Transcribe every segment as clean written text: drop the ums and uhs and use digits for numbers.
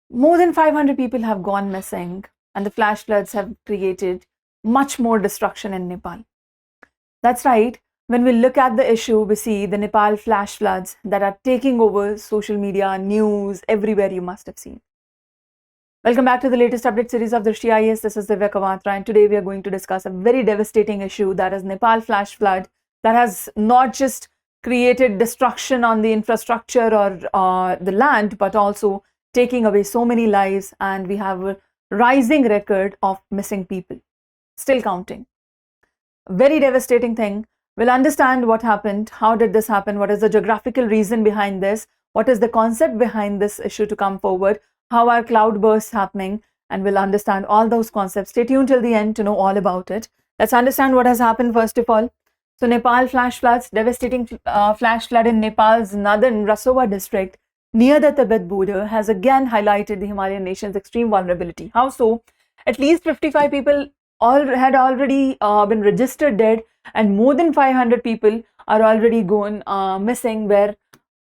More than 500 people have gone missing, and the flash floods have created much more destruction in Nepal. That's right. When we look at the issue, we see the Nepal flash floods that are taking over social media, news, everywhere you must have seen. Welcome back to the latest update series of Drishti IAS. This is Divya Kawatra, and today we are going to discuss a very devastating issue, that is Nepal flash flood, that has not just created destruction on the infrastructure or the land, but also taking away so many lives, and we have a rising record of missing people, still counting. Very devastating thing. We'll understand what happened, how did this happen, what is the geographical reason behind this, what is the concept behind this issue to come forward, how are cloud bursts happening, and we'll understand all those concepts. Stay tuned till the end to know all about it. Let's understand what has happened first of all. So Nepal flash floods, devastating flash flood in Nepal's northern Rasuwa district near the Tibet border has again highlighted the Himalayan nation's extreme vulnerability. How so? At least 55 people had already been registered dead, and more than 500 people are already gone missing, where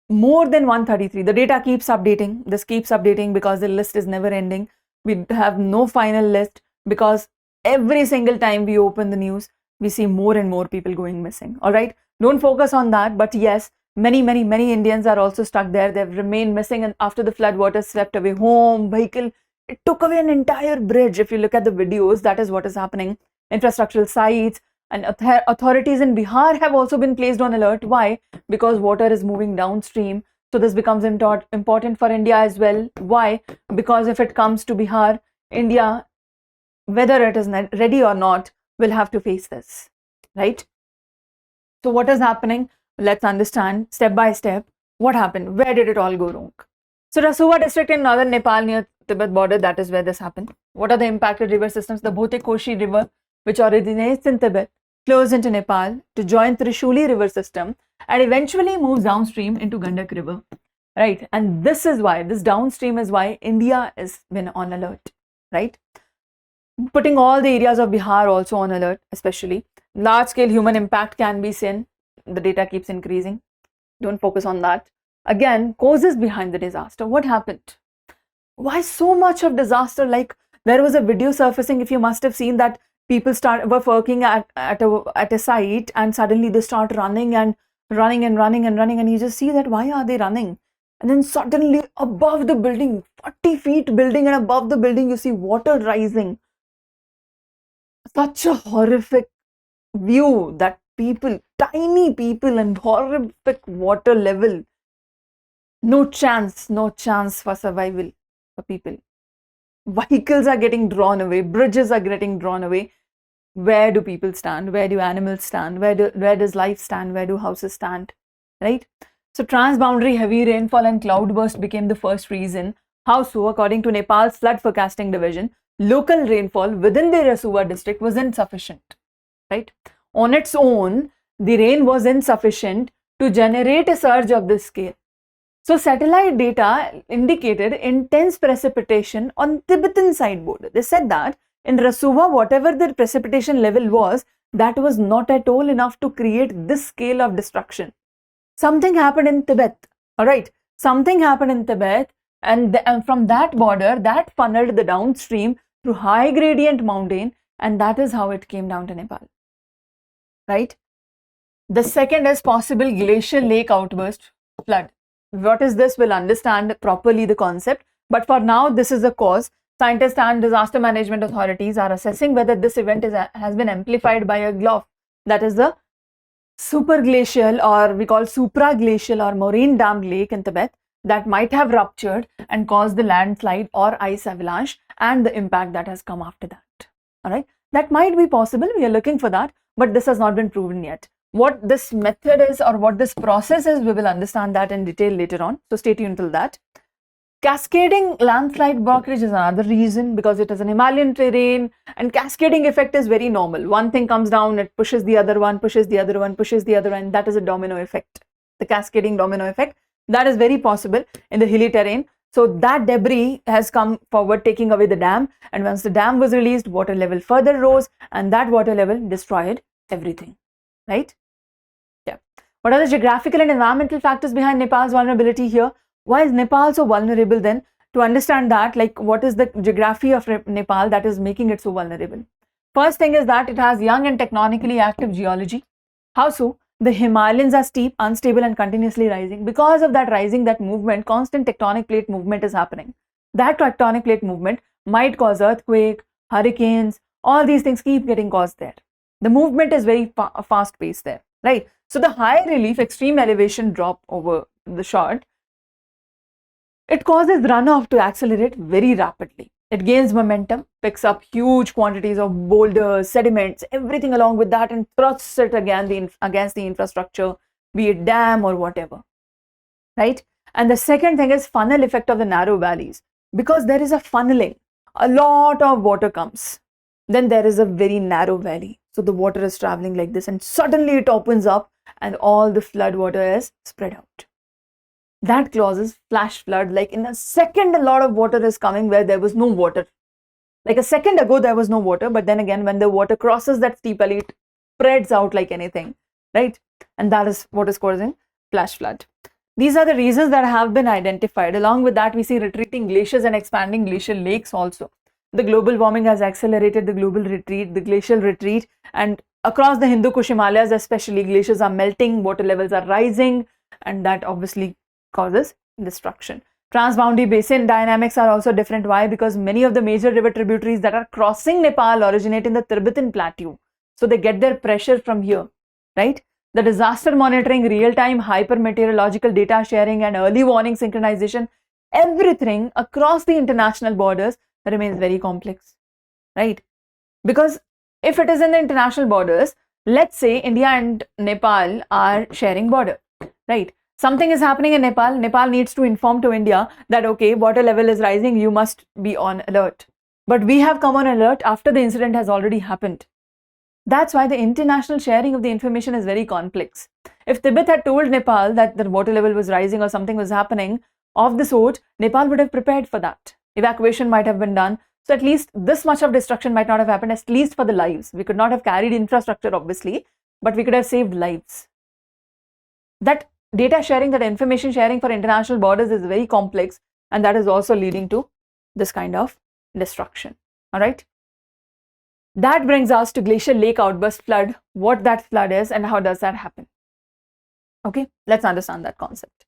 more than 133. The data keeps updating. This keeps updating because the list is never ending. We have no final list because every single time we open the news, we see more and more people going missing. All right, don't focus on that. But yes, many Indians are also stuck there. They've remained missing, and after the flood water swept away home, vehicle, it took away an entire bridge. If you look at the videos, that is what is happening. Infrastructural sites and authorities in Bihar have also been placed on alert. Why? Because water is moving downstream. So this becomes important for India as well. Why? Because if it comes to Bihar, India, whether it is ready or not, will have to face this, right? So what is happening? Let's understand step by step what happened. Where did it all go wrong? So Rasuwa district in northern Nepal near Tibet border, that is where this happened. What are the impacted river systems? The Bhote Koshi river, which originates in Tibet, flows into Nepal to join Trishuli river system and eventually moves downstream into Gandak river, right? And this is why, this downstream is why India has been on alert, right? Putting all the areas of Bihar also on alert, especially. Large scale human impact can be seen. The data keeps increasing. Don't focus on that. Again, causes behind the disaster. What happened? Why so much of disaster? Like, there was a video surfacing, if you must have seen, that people were working at a site, and suddenly they start running and you just see that why are they running? And then suddenly above the building, 40 feet building, and above the building you see water rising. Such a horrific view that people, tiny people, and horrific water level. No chance for survival for people. Vehicles are getting drawn away, bridges are getting drawn away. Where do people stand? Where do animals stand? Where does life stand? Where do houses stand? Right? So transboundary heavy rainfall and cloudburst became the first reason. How so? According to Nepal's flood forecasting division, local rainfall within the Rasuwa district was insufficient. Right? On its own, the rain was insufficient to generate a surge of this scale. So satellite data indicated intense precipitation on Tibetan side border. They said that in Rasuwa, whatever the precipitation level was, that was not at all enough to create this scale of destruction. Something happened in Tibet, all right? Something happened in Tibet, and from that border, that funneled the downstream through high gradient mountain, and that is how it came down to Nepal, right? The second is possible glacial lake outburst flood. What is this? We'll understand properly the concept, but for now, this is the cause. Scientists and disaster management authorities are assessing whether this event has been amplified by a GLOF, that is the superglacial, or we call supraglacial or moraine dammed lake in Tibet, that might have ruptured and caused the landslide or ice avalanche and the impact that has come after that. All right, that might be possible. We are looking for that, but this has not been proven yet. What this method is or what this process is, we will understand that in detail later on. So stay tuned till that. Cascading landslide blockage is another reason, because it is an Himalayan terrain and cascading effect is very normal. One thing comes down, it pushes the other one, pushes the other one, pushes the other one. That is a domino effect. The cascading domino effect, that is very possible in the hilly terrain. So that debris has come forward, taking away the dam, and once the dam was released, water level further rose, and that water level destroyed everything, right? Yeah. What are the geographical and environmental factors behind Nepal's vulnerability here? Why is Nepal so vulnerable then? to understand that, like what is the geography of Nepal that is making it so vulnerable. First thing is that it has young and tectonically active geology. How so? The Himalayas are steep, unstable and continuously rising. Because of that rising, that movement, constant tectonic plate movement is happening. That tectonic plate movement might cause earthquake, hurricanes, all these things keep getting caused there. The movement is very fast paced there, right? So the high relief, extreme elevation drop over the short, it causes runoff to accelerate very rapidly. It gains momentum, picks up huge quantities of boulders, sediments, everything along with that, and thrusts it against the infrastructure, be it dam or whatever, right? And the second thing is funnel effect of the narrow valleys. Because there is a funneling, a lot of water comes. Then there is a very narrow valley. So the water is traveling like this, and suddenly it opens up and all the flood water is spread out. That causes flash flood. Like in a second, a lot of water is coming where there was no water. Like a second ago, there was no water. But then again, when the water crosses that steep valley, it spreads out like anything, right? And that is what is causing flash flood. These are the reasons that have been identified. Along with that, we see retreating glaciers and expanding glacial lakes also. The global warming has accelerated the global retreat, the glacial retreat, and across the Hindu Kush Himalayas especially, glaciers are melting, water levels are rising, and that obviously causes destruction. Transboundary basin dynamics are also different. Why? Because many of the major river tributaries that are crossing Nepal originate in the Tibetan plateau. So they get their pressure from here, right? The disaster monitoring, real-time hypermeteorological data sharing and early warning synchronization, everything across the international borders remains very complex, right? Because if it is in the international borders, let's say India and Nepal are sharing border, right? Something is happening in Nepal. Nepal needs to inform to India that, okay, water level is rising, you must be on alert. But we have come on alert after the incident has already happened. That's why the international sharing of the information is very complex. If Tibet had told Nepal that the water level was rising or something was happening of the sort, Nepal would have prepared for that. Evacuation might have been done. So at least this much of destruction might not have happened, at least for the lives. We could not have carried infrastructure, obviously, but we could have saved lives. That data sharing, that information sharing for international borders is very complex, and that is also leading to this kind of destruction. All right. That brings us to Glacial Lake Outburst Flood, what that flood is and how does that happen. Okay, let's understand that concept.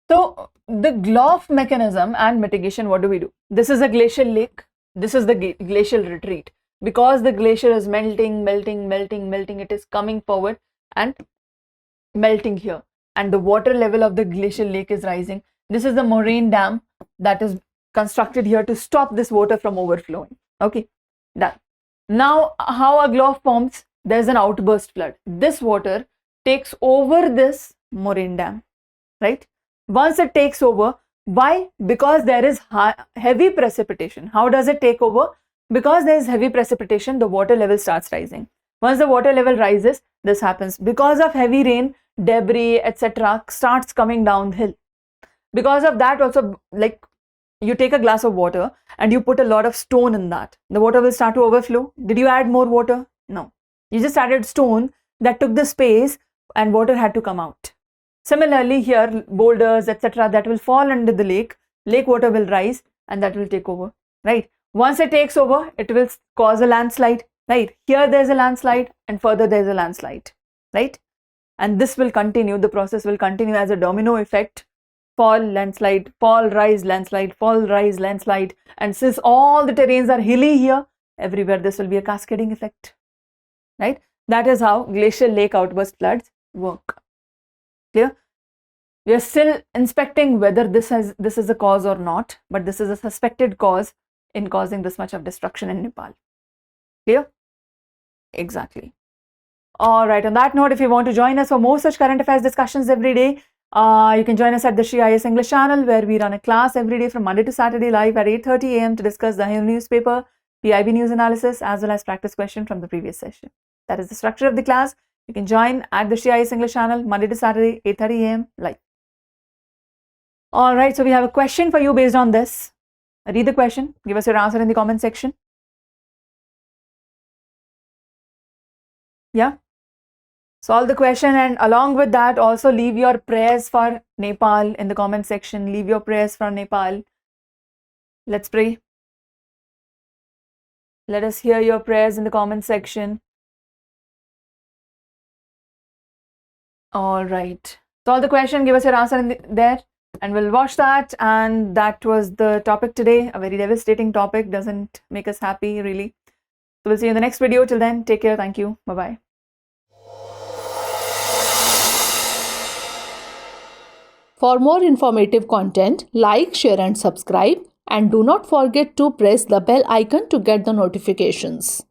So the GLOF mechanism and mitigation, what do? This is a glacial lake. This is the glacial retreat. Because the glacier is melting, it is coming forward and melting here. And the water level of the glacial lake is rising. This is the moraine dam that is constructed here to stop this water from overflowing. Okay, done. Now, how a GLOF forms? There's an outburst flood. This water takes over this moraine dam, right? Once it takes over, why? Because there is heavy precipitation. How does it take over? Because there is heavy precipitation, the water level starts rising. Once the water level rises, this happens. Because of heavy rain, debris, etc. starts coming downhill. Because of that also, like you take a glass of water and you put a lot of stone in that. The water will start to overflow. Did you add more water? No. You just added stone that took the space and water had to come out. Similarly here, boulders, etc. that will fall under the lake. Lake water will rise and that will take over, right? Once it takes over, it will cause a landslide, right? Here there's a landslide and further there's a landslide, right? And this will continue, the process will continue as a domino effect. Fall, landslide, fall, rise, landslide, fall, rise, landslide. And since all the terrains are hilly here, everywhere this will be a cascading effect, right? That is how glacial lake outburst floods work. Clear? We are still inspecting whether this is a cause or not, but this is a suspected cause in causing this much of destruction in Nepal. Clear? Exactly. All right. On that note, if you want to join us for more such current affairs discussions every day, you can join us at the Drishti IAS English channel, where we run a class every day from Monday to Saturday live at 8:30 a.m. to discuss the Hindu newspaper, PIB news analysis, as well as practice question from the previous session. That is the structure of the class. You can join at the Drishti IAS English channel Monday to Saturday, 8:30 a.m. live. All right. So we have a question for you based on this. Read the question. Give us your answer in the comment section. Yeah. Solve the question, and along with that also leave your prayers for Nepal in the comment section. Leave your prayers for Nepal. Let's pray. Let us hear your prayers in the comment section. All right. Solve the question, give us your answer there, and we'll watch that. And that was the topic today. A very devastating topic, doesn't make us happy, really. So we'll see you in the next video. Till then, take care. Thank you. Bye-bye. For more informative content, like, share and subscribe. And do not forget to press the bell icon to get the notifications.